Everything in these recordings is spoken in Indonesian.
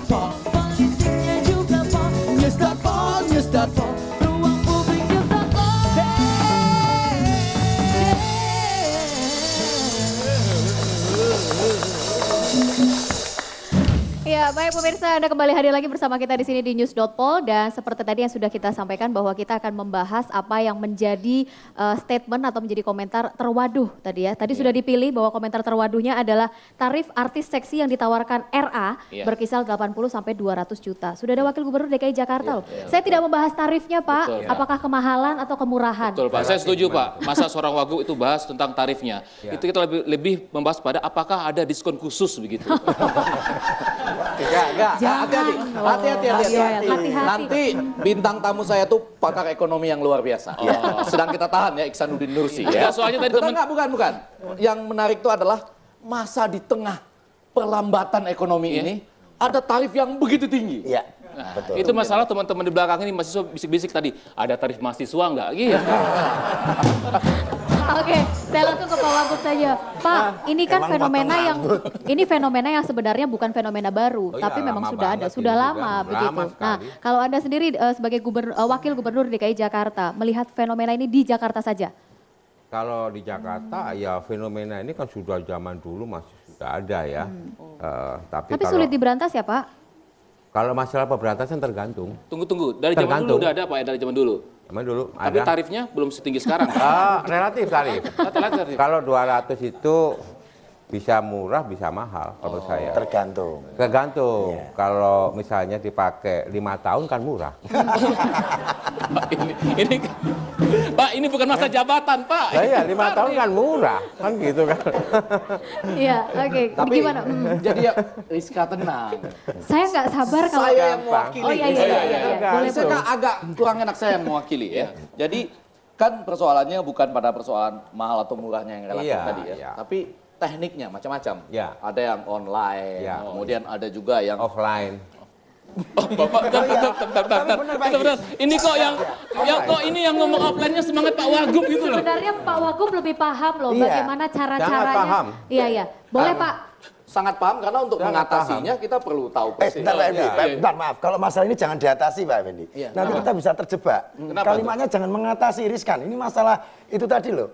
Pol, politiknya juga Pol, Newsdot Pol, ruang publik Newsdot Pol. Ya, baik pemirsa, Anda kembali hadir lagi bersama kita di sini di News.pol dan seperti tadi yang sudah kita sampaikan bahwa kita akan membahas apa yang menjadi statement atau menjadi komentar terwaduh tadi ya. Tadi sudah dipilih bahwa komentar terwaduhnya adalah tarif artis seksi yang ditawarkan RA berkisar 80 sampai 200 juta. Sudah ada Wakil Gubernur DKI Jakarta loh. Saya tidak membahas tarifnya Pak, apakah kemahalan atau kemurahan. Betul Pak, saya setuju Pak. Masa seorang wagub itu bahas tentang tarifnya. Itu kita lebih membahas pada apakah ada diskon khusus begitu. Hati-hati. Nanti bintang tamu saya tuh pakar ekonomi yang luar biasa. Sedang kita tahan ya, Iksanuddin Nursi. Ya. Soalnya tadi Bukan. Yang menarik itu adalah masa di tengah perlambatan ekonomi ini ada tarif yang begitu tinggi. Iya. Betul. Itu masalah teman-teman di belakang ini mahasiswa bisik-bisik tadi. Ada tarif mahasiswa nggak? Gitu. Oke, saya langsung ke Pak Wagub saja. Pak, ini kan fenomena yang sebenarnya bukan fenomena baru, tapi memang sudah ada, sudah lama begitu. Nah, kalau Anda sendiri sebagai Wakil Gubernur DKI Jakarta, melihat fenomena ini di Jakarta saja? Kalau di Jakarta ya fenomena ini kan sudah zaman dulu masih sudah ada ya. Tapi sulit diberantas ya Pak? Kalau masalah pemberantasan tergantung. Tunggu. Dari zaman dulu udah ada Pak ya, dari zaman dulu? Zaman dulu tapi ada. Tarifnya belum setinggi sekarang. Relatif tarif. Kalau 200 itu bisa murah, bisa mahal kalau saya. Tergantung. Tergantung. Kalau misalnya dipakai 5 tahun kan murah. ini Pak, ini bukan masa jabatan Pak. Iya, 5 tahun kan murah, kan gitu kan. Iya, oke. Tapi gimana? Jadi ya Rizka tenang. Saya nggak sabar kalau Saya yang mewakili. Oh iya. Boleh, Saya kan agak kurang enak saya yang mewakili ya. Jadi kan persoalannya bukan pada persoalan mahal atau murahnya yang relatif tadi ya. Tapi tekniknya macam-macam. Ya. Ada yang online, kemudian ada juga yang offline. Bapak, bentar. Ini kok ini yang ngomong offline-nya semangat Pak Wagub gitu loh. Sebenarnya Pak Wagub lebih paham loh bagaimana cara-caranya. Paham. Iya. Boleh Pak. sangat paham karena untuk mengatasinya kita perlu tahu persis. Bentar, maaf. Kalau masalah ini jangan diatasi Pak Effendi. Nanti kita bisa terjebak. Kalimatnya jangan mengatasi, riskan. Ini masalah itu tadi loh.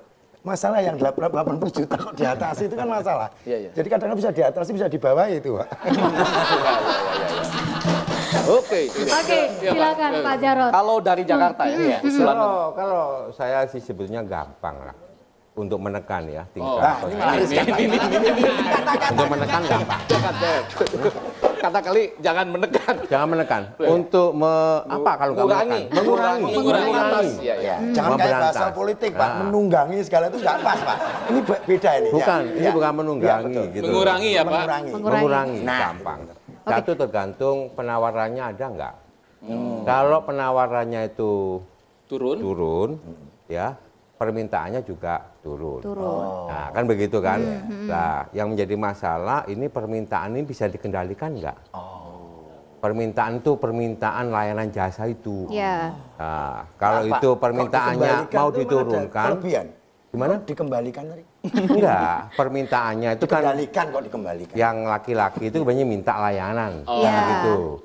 Masalah yang 80 juta kok diatasi itu kan masalah. Jadi kadang-kadang bisa diatasi, bisa dibawahi itu Pak. Oke, silakan Pak Jarod. Kalau dari Jakarta ya, kalau saya sih sebetulnya gampang lah untuk menekan ya tingkat. Untuk menekan gampang. Kata kali jangan menekan. Jangan menekan. Untuk apa kalau nggak menekan? Mengurangi. Jangan kayak bahasa politik Pak, menunggangi segala itu nggak pas Pak. Ini beda ini. Bukan, ini bukan menunggangi gitu. Mengurangi ya Pak? Mengurangi, gampang. Satu tergantung penawarannya ada nggak. Kalau penawarannya itu turun, ya permintaannya juga turun. Nah kan begitu kan. Nah yang menjadi masalah ini permintaan ini bisa dikendalikan nggak? Permintaan itu permintaan layanan jasa itu. Nah, kalau itu permintaannya mau diturunkan, gimana? Dikembalikan tadi? Enggak, permintaannya itu kan dikembalikan kok dikembalikan. Yang laki-laki itu banyak minta layanan, gitu.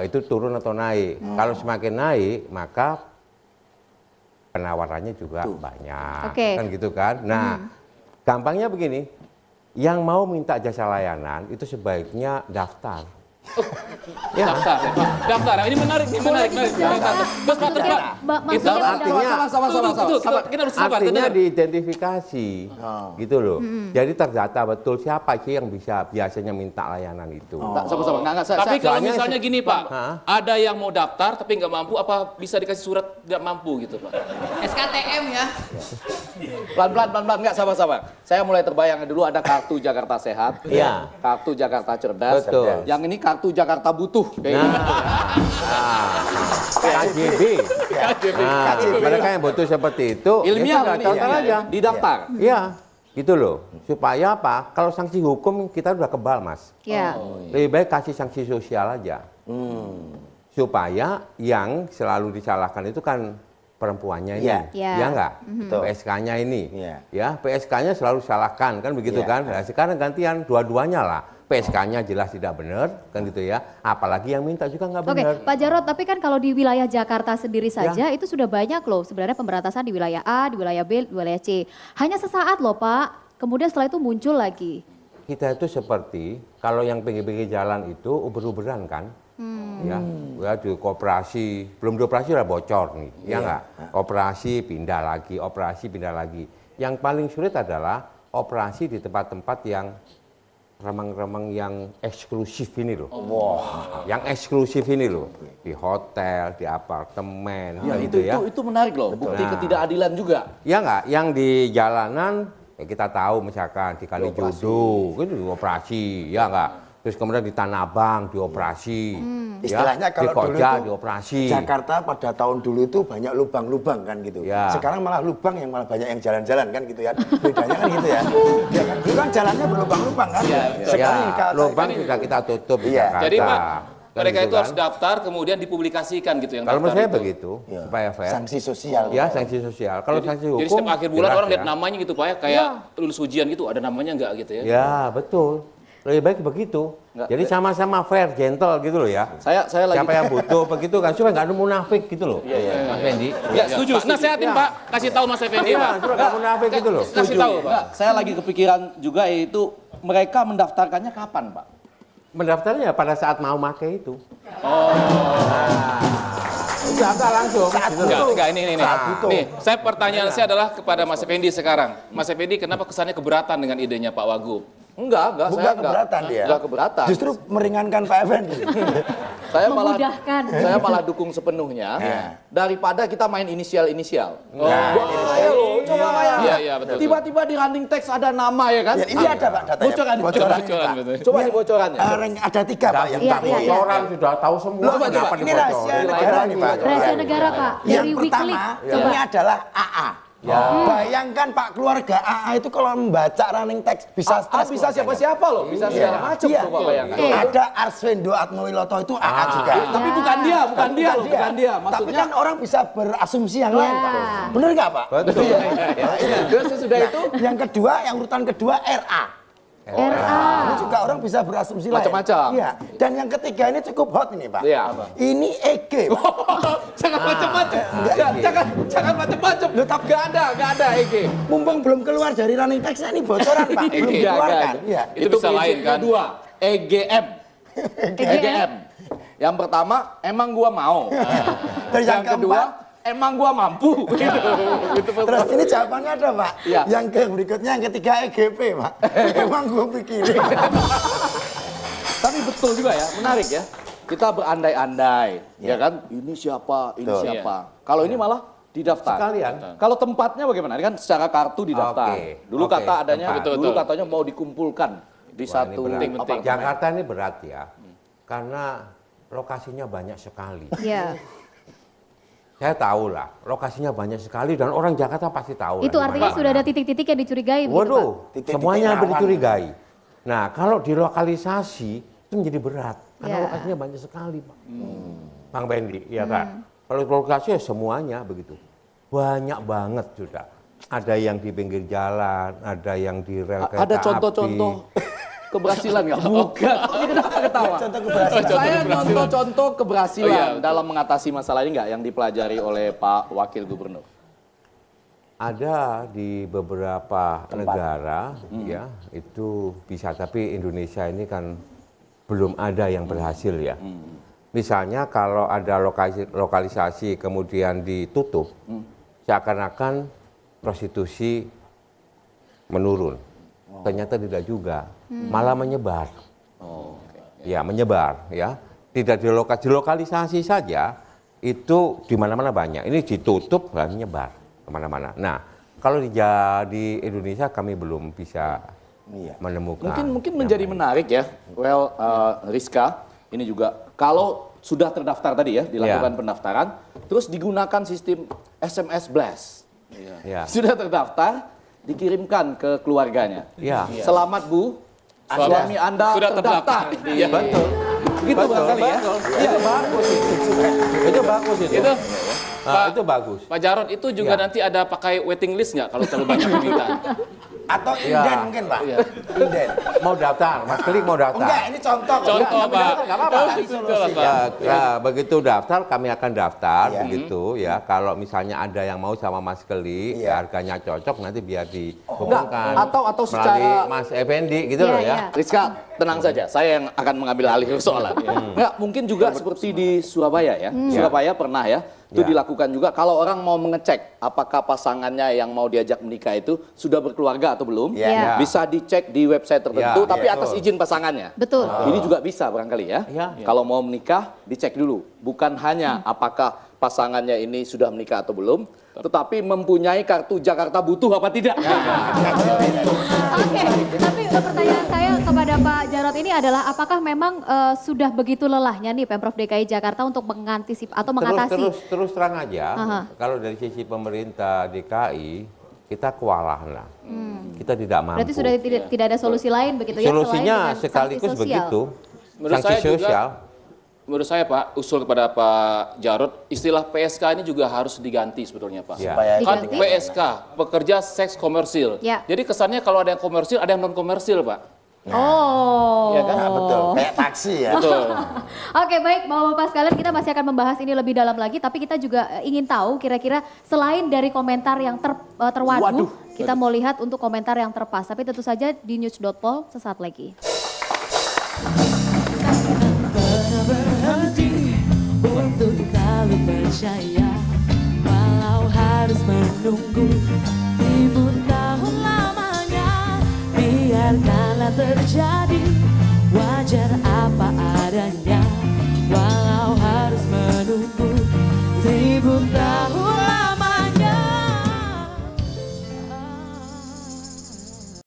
Itu turun atau naik. Kalau semakin naik, maka penawarannya juga banyak, kan gitu kan. Nah, gampangnya begini, yang mau minta jasa layanan itu sebaiknya daftar. Daftar. Ini menarik. Bos Pak Tepat. Itu artinya kita harus sabar. Artinya diidentifikasi, gitu loh. Jadi terdata betul siapa sih yang biasanya minta layanan itu. Tapi kalau misalnya gini Pak, ada yang mau daftar tapi nggak mampu, apa bisa dikasih surat tidak mampu gitu Pak? SKTM ya. Pelan-pelan, nggak sabar. Saya mulai terbayang dulu ada kartu Jakarta Sehat, kartu Jakarta Cerdas, yang ini kartu Jakarta Butuh. KJB. Mereka yang butuh seperti itu, ilmiah aja. Didaftar. Iya, gitu loh. Supaya apa? Kalau sanksi hukum kita udah kebal, Mas. Lebih baik kasih sanksi sosial aja. Supaya yang selalu disalahkan itu kan perempuannya ini, ya enggak? PSK-nya ini, ya PSK-nya selalu salahkan kan begitu kan? Nah, sekarang gantian dua-duanya lah, PSK-nya jelas tidak benar, kan gitu ya. Apalagi yang minta juga nggak benar. Oke, Pak Jarod, tapi kan kalau di wilayah Jakarta sendiri saja itu sudah banyak loh sebenarnya pemberantasan di wilayah A, di wilayah B, di wilayah C. Hanya sesaat loh Pak, kemudian setelah itu muncul lagi. Kita itu seperti kalau yang pinggir-pinggir jalan itu uber-uberan kan, ya di koperasi, belum dioperasi udah bocor nih, ya nggak? Operasi pindah lagi. Yang paling sulit adalah operasi di tempat-tempat yang remang-remang yang eksklusif ini loh. Yang eksklusif ini loh. Di hotel, di apartemen. Ya, gitu itu menarik loh. Bukti ketidakadilan juga. Ya nggak? Yang di jalanan, ya kita tahu misalkan di Kalijodo, itu dioperasi. Ya nggak? Terus kemudian di Tanah Abang dioperasi. Istilahnya kalau di Koja dulu itu dioperasi. Jakarta pada tahun dulu itu banyak lubang-lubang kan gitu. Ya. Sekarang malah lubang yang malah banyak yang jalan-jalan kan gitu ya. Bedanya kan gitu ya. Ya kan dulu kan jalannya berlubang-lubang kan. Sekarang Ya, lubang sudah kita tutup di Jakarta. Jadi Pak, Kan mereka gitu itu kan? harus daftar kemudian dipublikasikan gitu yang Kalau menurut daftar saya itu. begitu, supaya fair. Sanksi sosial. Ya, sanksi sosial. Kalau sanksi hukum, Jadi setiap akhir bulan jelas orang lihat ya. namanya gitu Pak ya, kayak lulus ujian gitu, ada namanya nggak gitu ya? Ya, betul. Lebih baik begitu. Nggak, Jadi sama-sama fair, gentle gitu loh ya. Saya lagi Siapa yang butuh begitu kan, supaya nggak ada munafik gitu loh. Mas Fendi. Ya, setuju. Nasehatin Pak, kasih tahu Mas Effendi Iya, Pak. supaya nggak munafik gitu loh. Kasih tahu Pak. Enggak, saya lagi kepikiran juga yaitu mereka mendaftarkannya kapan, Pak? Mendaftarnya pada saat mau pakai itu. Daftar langsung. Enggak, ini. butuh. Nih, saya pertanyaan saya adalah kepada Mas Effendi sekarang. Mas Effendi, kenapa kesannya keberatan dengan idenya Pak Wagub? Enggak, saya Bukan keberatan dia. Enggak keberatan. Justru meringankan Pak Effendi. Memudahkan. Saya malah dukung sepenuhnya daripada kita main inisial-inisial. Bahaya loh, Coba kayak Iya, betul. tiba-tiba di running text ada nama ya kan? Ya, ini ada Pak datanya. Bocoran. Bocoran, Pak. betul. Coba nih bocorannya. Ada 3 Pak yang Iya, tahu. iya. Bocoran sudah tahu semua. Loh, Kenapa ini rahasia dibocorin? negara nih Pak. Rahasia negara Pak, Yang dari pertama, Wikileaks. Coba. ini adalah AA. Bayangkan Pak, keluarga AA itu kalau membaca running text bisa stres. Bisa siapa-siapa loh, bisa segala macam Iya. coba bayangkan. Ada Arswendo Atmowiloto itu AA juga. Tapi bukan dia loh, bukan dia. Tapi Maksudnya kan orang bisa berasumsi yang lain Pak. Bener nggak Pak? Betul. terus sesudah itu Yang kedua, yang urutan kedua RA. RA. Ini juga orang bisa berasumsi lain. Macam-macam. Iya. Dan yang ketiga ini cukup hot ini Pak. Iya. Ini EG Pak. jangan macam-macam. Jangan macam-macam. Loh, tapi Enggak ada EG. mumpung belum keluar dari running text ini bocoran Pak. Belum Iya, dikeluarkan. Iya. Itu bisa lain kan? Dua, EGM. EGM. Yang pertama, emang gua mau. Dan yang Yang kedua, emang gua mampu. Gitu. Terus ini jawabannya ada Pak. Iya. Yang berikutnya yang ketiga EGP Pak. Emang gue pikirin. Tapi betul juga ya, menarik ya. Kita berandai-andai, ya kan? Ini siapa, ini Betul. siapa. Kalau ini malah didaftar. Sekalian. Kalau tempatnya bagaimana? Ini kan secara kartu didaftar. Oke, Dulu oke, kata adanya, tempat. dulu Betul. katanya mau dikumpulkan di Wah, satu ini berat. penting. Jakarta ini berat ya. Karena lokasinya banyak sekali. Iya. Saya tahu lah, lokasinya banyak sekali dan orang Jakarta pasti tahu. Itu lah di artinya mana-mana. sudah ada titik-titik yang dicurigai begitu, Pak? Waduh, Titik-titik semuanya rawan. dicurigai. Nah, kalau dilokalisasi itu menjadi berat karena Ya. lokasinya banyak sekali, Pak. Bang Bendi, ya kan? Kalau lokasi ya semuanya begitu. Banyak banget sudah. Ada yang di pinggir jalan, ada yang di rel kereta Ada contoh-contoh keberhasilan nggak? Bukan. Ini kenapa ketawa? Contoh keberhasilan. Saya contoh-contoh keberhasilan Oh, iya. dalam mengatasi masalah ini nggak yang dipelajari oleh Pak Wakil Gubernur? Ada di beberapa negara, ya itu bisa. Tapi Indonesia ini kan belum ada yang berhasil ya. Misalnya kalau ada lokalisasi kemudian ditutup, seakan-akan prostitusi menurun. Ternyata tidak juga, malah menyebar. Ya menyebar ya. Tidak dilokalisasi saja, itu di mana-mana banyak. Ini ditutup dan menyebar kemana-mana. Nah, kalau di Indonesia kami belum bisa menemukan. Mungkin yang menjadi baik. menarik ya. Well, Rizka, ini juga kalau sudah terdaftar tadi ya, dilakukan pendaftaran, terus digunakan sistem SMS blast. Ya. Sudah terdaftar, dikirimkan ke keluarganya. Ya. Selamat Bu, suami Anda Sudah terdaftar. Iya, Betul. Begitu barangkali ya. Iya, bagus itu. Itu bagus itu. Itu Itu bagus. Pak Jarod itu juga Iya. nanti ada pakai waiting list nggak kalau terlalu banyak permintaan? Atau inden mungkin Pak? Inden. Mau daftar, Mas Klik mau daftar. Enggak, ini contoh. Contoh, Pak. Nggak apa-apa. Ya, begitu daftar kami akan daftar begitu ya. Kalau misalnya ada yang mau sama Mas Klik, harganya cocok nanti biar dihubungkan. Atau secara melalui Mas Effendi gitu loh ya. Rizka, tenang saja, saya yang akan mengambil alih persoalan. Enggak, mungkin juga seperti di Surabaya ya. Surabaya pernah ya, itu dilakukan juga. Kalau orang mau mengecek apakah pasangannya yang mau diajak menikah itu sudah berkeluarga atau belum, bisa dicek di website tertentu, tapi atas izin pasangannya. Betul. Ini juga bisa barangkali ya. Kalau mau menikah, dicek dulu. Bukan hanya apakah pasangannya ini sudah menikah atau belum, tetapi mempunyai kartu Jakarta Butuh apa tidak. Oke, tapi pertanyaan saya kepada Pak Jarod ini adalah apakah memang sudah begitu lelahnya nih Pemprov DKI Jakarta untuk mengantisipasi atau mengatasi? Terus terang aja, kalau dari sisi pemerintah DKI, kita kewalahan lah. Kita tidak mampu. Berarti sudah tidak ada solusi lain begitu ya? Solusinya sekaligus begitu, sanksi sosial. Menurut saya Pak, usul kepada Pak Jarod, istilah PSK ini juga harus diganti sebetulnya Pak. Kan PSK, pekerja seks komersil. Jadi kesannya kalau ada yang komersil, ada yang non komersil Pak. Oh, ya kan? Betul, kayak taksi ya. Betul. Oke, baik Bapak-Bapak sekalian, kita masih akan membahas ini lebih dalam lagi, tapi kita juga ingin tahu kira-kira selain dari komentar yang terwaduh, kita mau lihat untuk komentar yang terpas. Tapi tentu saja di news.pol sesaat lagi. Berhenti untuk selalu percaya, walau harus menunggu 1000 tahun lamanya. Biarkanlah terjadi, wajar apa adanya, walau harus menunggu 1000 tahun